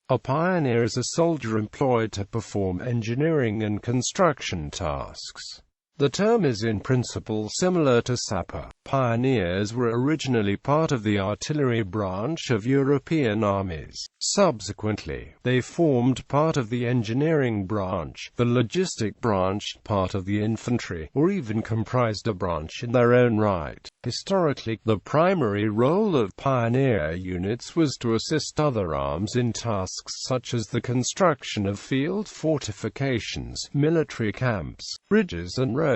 A pioneer is a soldier employed to perform engineering and construction tasks. The term is in principle similar to sapper. Pioneers were originally part of the artillery branch of European armies. Subsequently, they formed part of the engineering branch, the logistic branch, part of the infantry, or even comprised a branch in their own right. Historically, the primary role of pioneer units was to assist other arms in tasks such as the construction of field fortifications, military camps, bridges and roads.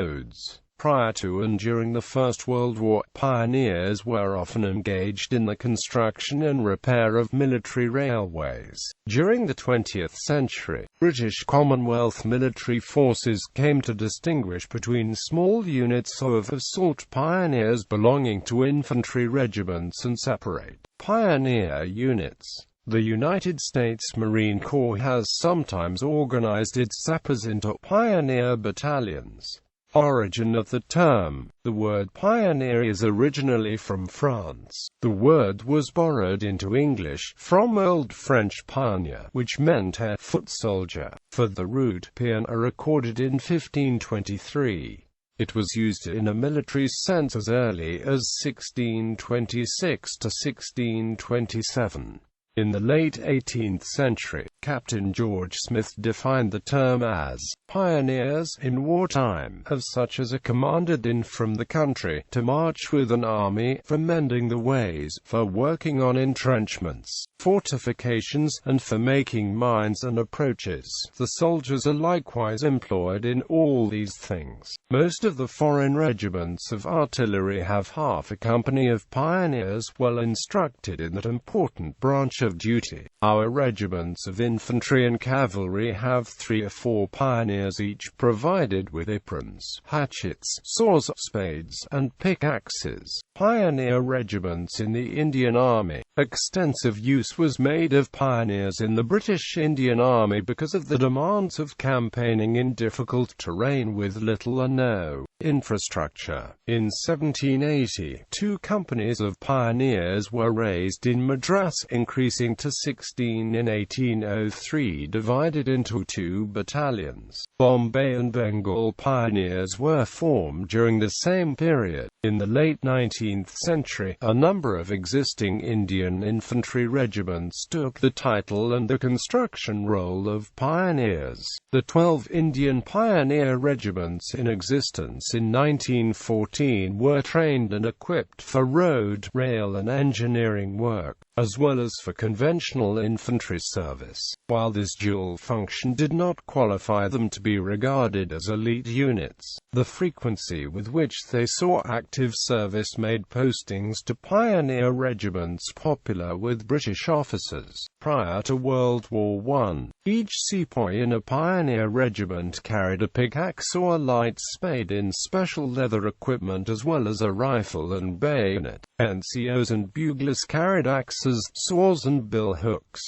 Prior to and during the First World War, pioneers were often engaged in the construction and repair of military railways. During the 20th century, British Commonwealth military forces came to distinguish between small units of assault pioneers belonging to infantry regiments and separate pioneer units. The United States Marine Corps has sometimes organized its sappers into pioneer battalions. Origin of the term. The word pioneer is originally from France. The word was borrowed into English from Old French pionnier, which meant a foot soldier, for the root pioneer recorded in 1523. It was used in a military sense as early as 1626 to 1627. In the late 18th century, Captain George Smith defined the term as pioneers in wartime of such as are commanded in from the country to march with an army, for mending the ways, for working on entrenchments, fortifications, and for making mines and approaches. The soldiers are likewise employed in all these things. Most of the foreign regiments of artillery have half a company of pioneers well instructed in that important branch of duty. Our regiments of infantry and cavalry have 3 or 4 pioneers each, provided with aprons, hatchets, saws, spades, and pickaxes. Pioneer regiments in the Indian Army. Extensive use was made of pioneers in the British Indian Army because of the demands of campaigning in difficult terrain with little or no infrastructure. In 1780, 2 companies of pioneers were raised in Madras, increasing to 16 in 1803, divided into 2 battalions. Bombay and Bengal pioneers were formed during the same period. In the late 19th century, a number of existing Indian infantry regiments took the title and the construction role of pioneers. The 12 Indian pioneer regiments in existence in 1914 were trained and equipped for road, rail and engineering work, as well as for conventional infantry service. While this dual function did not qualify them to be regarded as elite units, the frequency with which they saw active service made postings to pioneer regiments popular with British officers. Prior to World War I, each sepoy in a pioneer regiment carried a pickaxe or a light spade in special leather equipment, as well as a rifle and bayonet. NCOs and buglers carried axes, saws and bill hooks.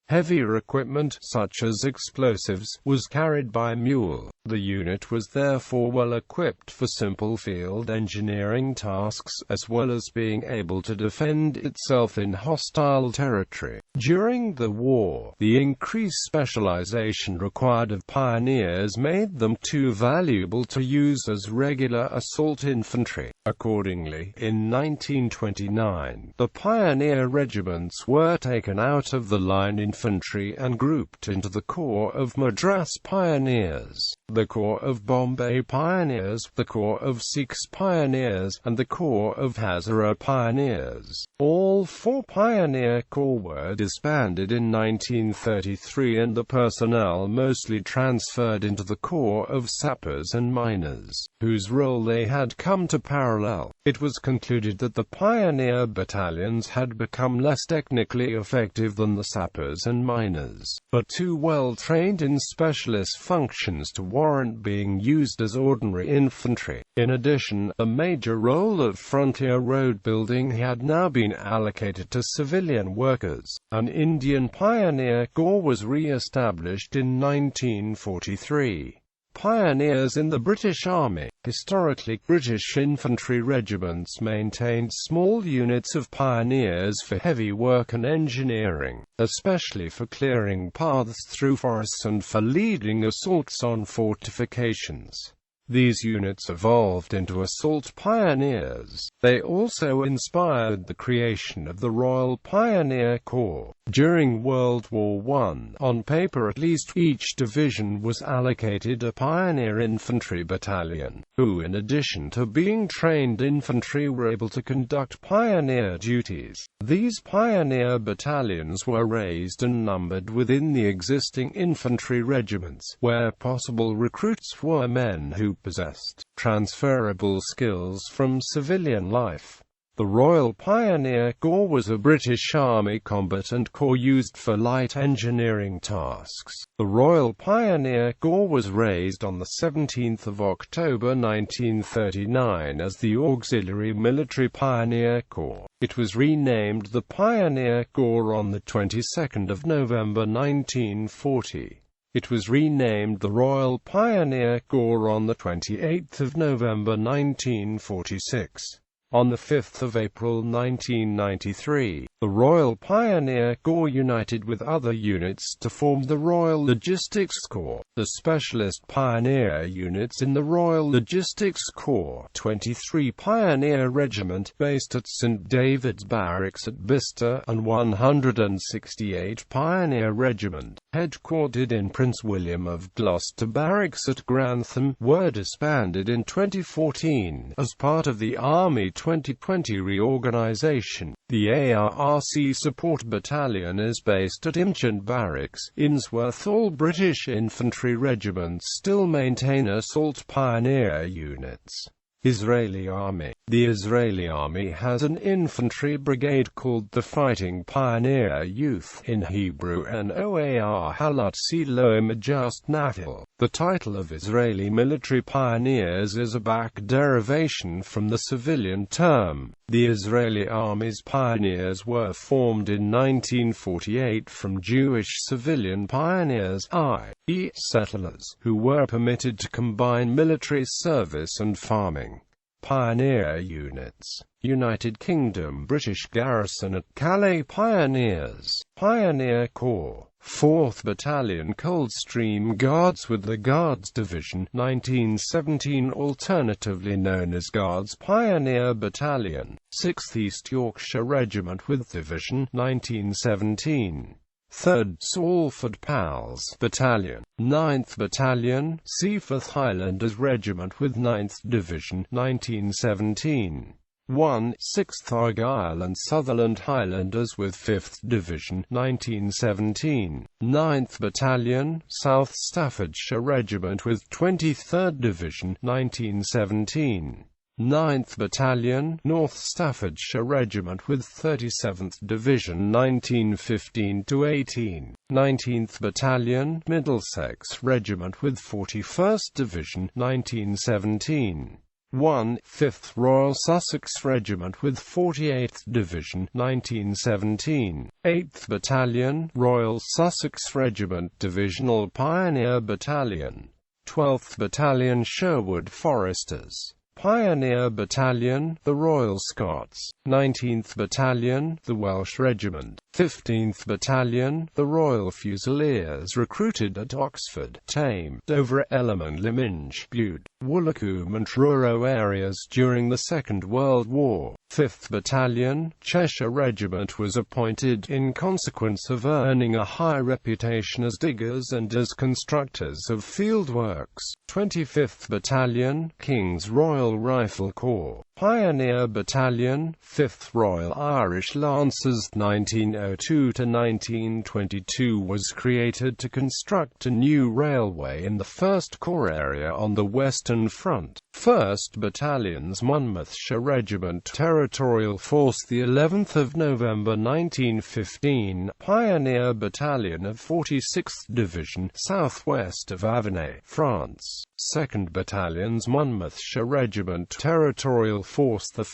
Heavier equipment, such as explosives, was carried by mule. The unit was therefore well equipped for simple field engineering tasks, as well as being able to defend itself in hostile territory. During the war, the increased specialization required of pioneers made them too valuable to use as regular assault infantry. Accordingly, in 1929, the pioneer regiments were taken out of the line infantry and grouped into the Corps of Madras Pioneers, the Corps of Bombay Pioneers, the Corps of Sikhs Pioneers, and the Corps of Hazara Pioneers. All 4 pioneer corps were disbanded in 1933 and the personnel mostly transferred into the Corps of Sappers and Miners, whose role they had come to parallel. It was concluded that the pioneer battalions had become less technically effective than the sappers and miners, but too well trained in specialist functions to warrant being used as ordinary infantry. In addition, a major role of frontier road building had now been allocated to civilian workers. An Indian Pioneer Corps was re-established in 1943. Pioneers in the British Army. Historically, British infantry regiments maintained small units of pioneers for heavy work and engineering, especially for clearing paths through forests and for leading assaults on fortifications. These units evolved into assault pioneers. They also inspired the creation of the Royal Pioneer Corps. During World War I, on paper at least, each division was allocated a pioneer infantry battalion, who in addition to being trained infantry were able to conduct pioneer duties. These pioneer battalions were raised and numbered within the existing infantry regiments. Where possible, recruits were men who possessed transferable skills from civilian life. The Royal Pioneer Corps was a British Army combatant corps used for light engineering tasks. The Royal Pioneer Corps was raised on 17 October 1939 as the Auxiliary Military Pioneer Corps. It was renamed the Pioneer Corps on the 22nd of November 1940. It was renamed the Royal Pioneer Corps on the 28th of November 1946. On 5 April 1993, the Royal Pioneer Corps united with other units to form the Royal Logistics Corps. The specialist pioneer units in the Royal Logistics Corps: 23 Pioneer Regiment, based at St David's Barracks at Bicester, and 168 Pioneer Regiment, headquartered in Prince William of Gloucester Barracks at Grantham, were disbanded in 2014 as part of the Army 2020 reorganisation. The ARRC Support Battalion is based at Imchant Barracks, Innsworth. All British infantry regiments still maintain assault pioneer units. Israeli Army. The Israeli Army has an infantry brigade called the Fighting Pioneer Youth, in Hebrew and Oar Halat Siloim Just Nathil. The title of Israeli military pioneers is a back derivation from the civilian term. The Israeli Army's pioneers were formed in 1948 from Jewish civilian pioneers, i.e. settlers, who were permitted to combine military service and farming. Pioneer units. United Kingdom British Garrison at Calais. Pioneers. Pioneer Corps. 4th Battalion Coldstream Guards with the Guards Division, 1917, alternatively known as Guards Pioneer Battalion. 6th East Yorkshire Regiment with Division, 1917. 3rd Salford Pals Battalion, 9th Battalion, Seaforth Highlanders Regiment with 9th Division, 1917. 6th Argyll and Sutherland Highlanders with 5th Division, 1917. 9th Battalion, South Staffordshire Regiment with 23rd Division, 1917. 9th Battalion, North Staffordshire Regiment with 37th Division, 1915–18. 19th Battalion, Middlesex Regiment with 41st Division, 1917. 5th Royal Sussex Regiment with 48th Division, 1917. 8th Battalion, Royal Sussex Regiment Divisional Pioneer Battalion. 12th Battalion, Sherwood Foresters Pioneer Battalion, the Royal Scots. 19th Battalion, the Welsh Regiment. 15th Battalion, the Royal Fusiliers, recruited at Oxford, Tame, Dover, Eltham, Lyminge, Bude, Woolacombe and Truro areas during the Second World War. 5th Battalion, Cheshire Regiment was appointed in consequence of earning a high reputation as diggers and as constructors of fieldworks. 25th Battalion, King's Royal Rifle Corps. Pioneer Battalion, 5th Royal Irish Lancers, 1902–1922, was created to construct a new railway in the 1st Corps area on the Western Front. 1st Battalion's Monmouthshire Regiment Territorial Force, the 11th of November 1915, Pioneer Battalion of 46th Division, southwest of Avesnes, France. 2nd Battalion's Monmouthshire Regiment Territorial Force 1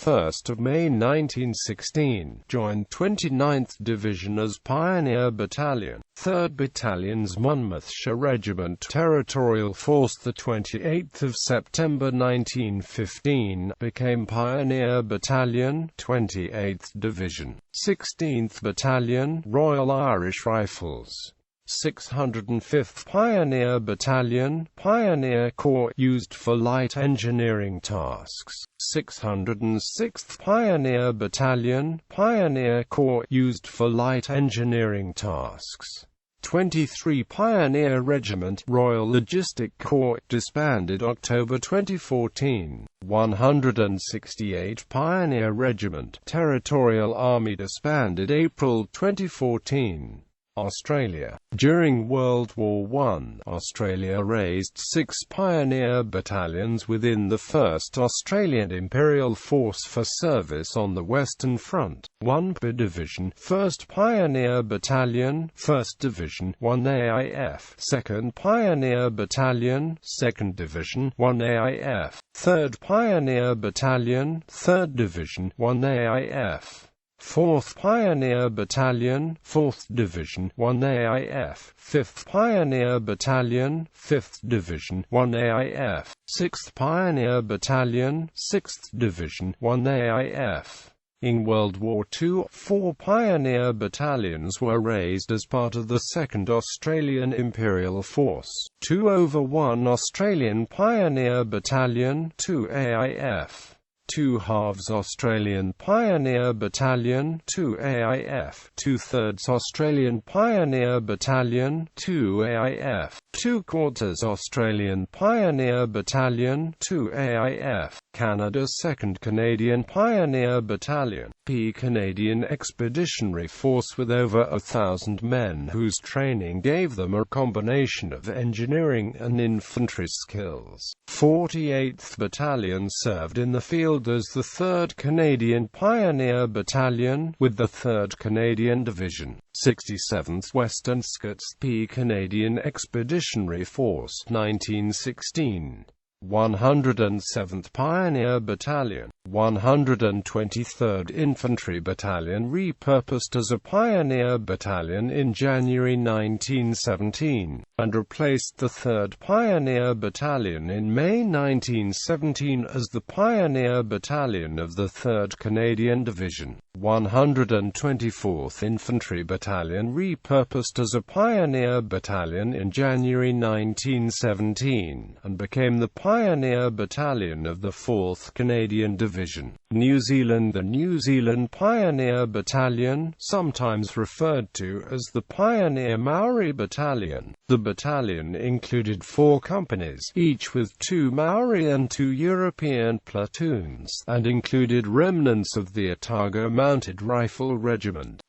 May 1916, joined 29th Division as Pioneer Battalion. 3rd Battalion's Monmouthshire Regiment Territorial Force 28 September 1915, became Pioneer Battalion. 28th Division, 16th Battalion, Royal Irish Rifles. 605th Pioneer Battalion, Pioneer Corps, used for light engineering tasks. 606th Pioneer Battalion, Pioneer Corps, used for light engineering tasks. 23 Pioneer Regiment, Royal Logistic Corps, disbanded October 2014. 168 Pioneer Regiment, Territorial Army, disbanded April 2014. Australia. During World War I, Australia raised 6 pioneer battalions within the 1st Australian Imperial Force for service on the Western Front. 1 Per Division, 1st Pioneer Battalion, 1st Division, 1 AIF, 2nd Pioneer Battalion, 2nd Division, 1 AIF, 3rd Pioneer Battalion, 3rd Division, 1 AIF. 4th Pioneer Battalion, 4th Division, 1 AIF, 5th Pioneer Battalion, 5th Division, 1 AIF, 6th Pioneer Battalion, 6th Division, 1 AIF. In World War II, 4 Pioneer Battalions were raised as part of the 2nd Australian Imperial Force. 2 over 1 Australian Pioneer Battalion, 2 AIF. 2 halves Australian Pioneer Battalion, 2 AIF, 2/3 Australian Pioneer Battalion, 2 AIF, 2 quarters Australian Pioneer Battalion, 2 AIF, Canada 2nd Canadian Pioneer Battalion, P Canadian Expeditionary Force with over 1,000 men whose training gave them a combination of engineering and infantry skills. 48th Battalion served in the field as the 3rd Canadian Pioneer Battalion, with the 3rd Canadian Division. 67th Western Scots P Canadian Expeditionary Force, 1916. 107th Pioneer Battalion, 123rd Infantry Battalion, repurposed as a Pioneer Battalion in January 1917, and replaced the 3rd Pioneer Battalion in May 1917 as the Pioneer Battalion of the 3rd Canadian Division. 124th Infantry Battalion, repurposed as a Pioneer Battalion in January 1917, and became the Pioneer Battalion of the 4th Canadian Division. New Zealand. The New Zealand Pioneer Battalion, sometimes referred to as the Pioneer Maori Battalion. The battalion included 4 companies, each with 2 Maori and 2 European platoons, and included remnants of the Otago Mounted Rifle Regiment.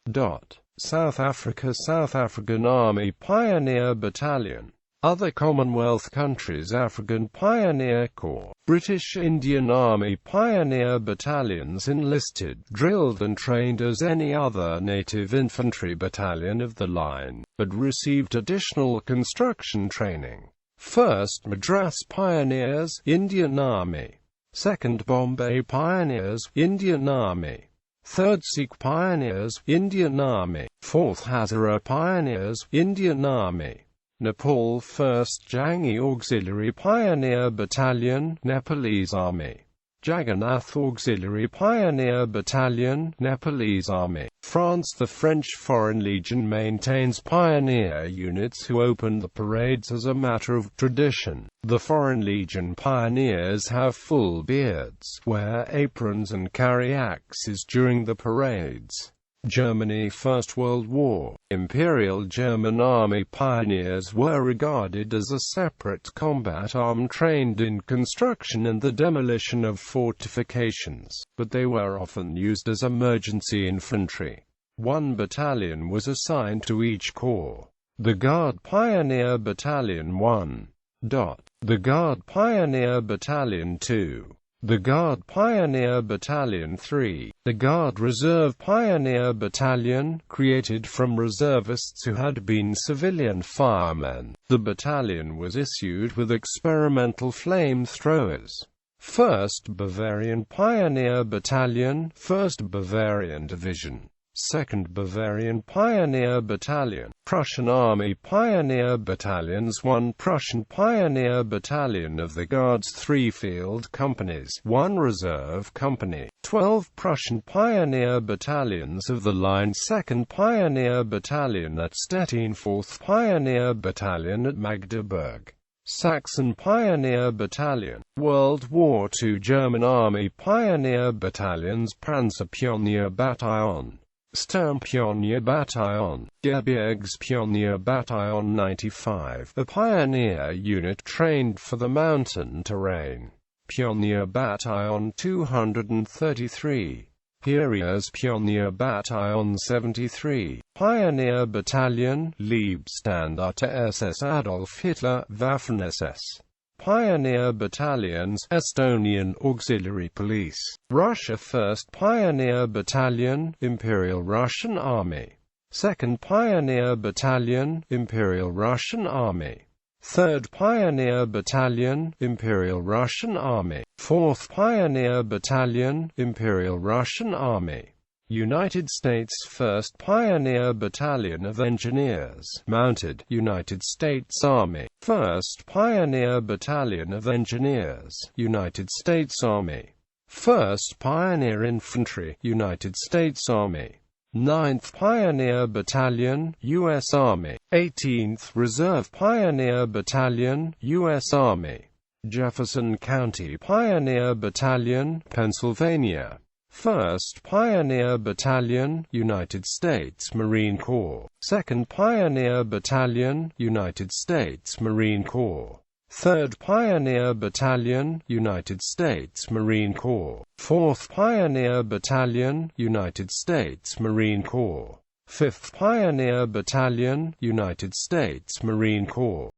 South Africa. South African Army Pioneer Battalion. Other Commonwealth countries: African Pioneer Corps, British Indian Army Pioneer Battalions, enlisted, drilled and trained as any other native infantry battalion of the line, but received additional construction training. 1st Madras Pioneers, Indian Army. 2nd Bombay Pioneers, Indian Army. 3rd Sikh Pioneers, Indian Army. 4th Hazara Pioneers, Indian Army. Nepal 1st Jangi Auxiliary Pioneer Battalion, Nepalese Army. Jagannath Auxiliary Pioneer Battalion, Nepalese Army. France. The French Foreign Legion maintains pioneer units who open the parades as a matter of tradition. The Foreign Legion pioneers have full beards, wear aprons and carry axes during the parades. Germany. First World War. Imperial German Army pioneers were regarded as a separate combat arm trained in construction and the demolition of fortifications, but they were often used as emergency infantry. 1 battalion was assigned to each corps. The Guard Pioneer Battalion 1. The Guard Pioneer Battalion 2. The Guard Pioneer Battalion 3. The Guard Reserve Pioneer Battalion, created from reservists who had been civilian firemen. The battalion was issued with experimental flamethrowers. 1st Bavarian Pioneer Battalion, 1st Bavarian Division, 2nd Bavarian Pioneer Battalion, Prussian Army Pioneer Battalions, 1 Prussian Pioneer Battalion of the Guards, 3 Field Companies, 1 Reserve Company, 12 Prussian Pioneer Battalions of the Line, 2nd Pioneer Battalion at Stettin, 4th Pioneer Battalion at Magdeburg, Saxon Pioneer Battalion, World War II German Army Pioneer Battalions, Panzerpionier-Bataillon, Sturmpionier-Bataillon, Gebirgspionier-Bataillon 95, a pioneer unit trained for the mountain terrain. Pionier-Bataillon 233, Pioneers-Pionier-Bataillon 73, Pioneer Battalion, Leibstandarte SS Adolf Hitler, Waffen-SS. Pioneer Battalions, Estonian Auxiliary Police, Russia 1st Pioneer Battalion, Imperial Russian Army, 2nd Pioneer Battalion, Imperial Russian Army, 3rd Pioneer Battalion, Imperial Russian Army, 4th Pioneer Battalion, Imperial Russian Army. United States 1st Pioneer Battalion of Engineers, Mounted, United States Army, 1st Pioneer Battalion of Engineers, United States Army, 1st Pioneer Infantry, United States Army, 9th Pioneer Battalion, U.S. Army, 18th Reserve Pioneer Battalion, U.S. Army, Jefferson County Pioneer Battalion, Pennsylvania, 1st Pioneer Battalion, United States Marine Corps, 2nd Pioneer Battalion, United States Marine Corps, 3rd Pioneer Battalion, United States Marine Corps, 4th Pioneer Battalion, United States Marine Corps, 5th Pioneer Battalion, United States Marine Corps.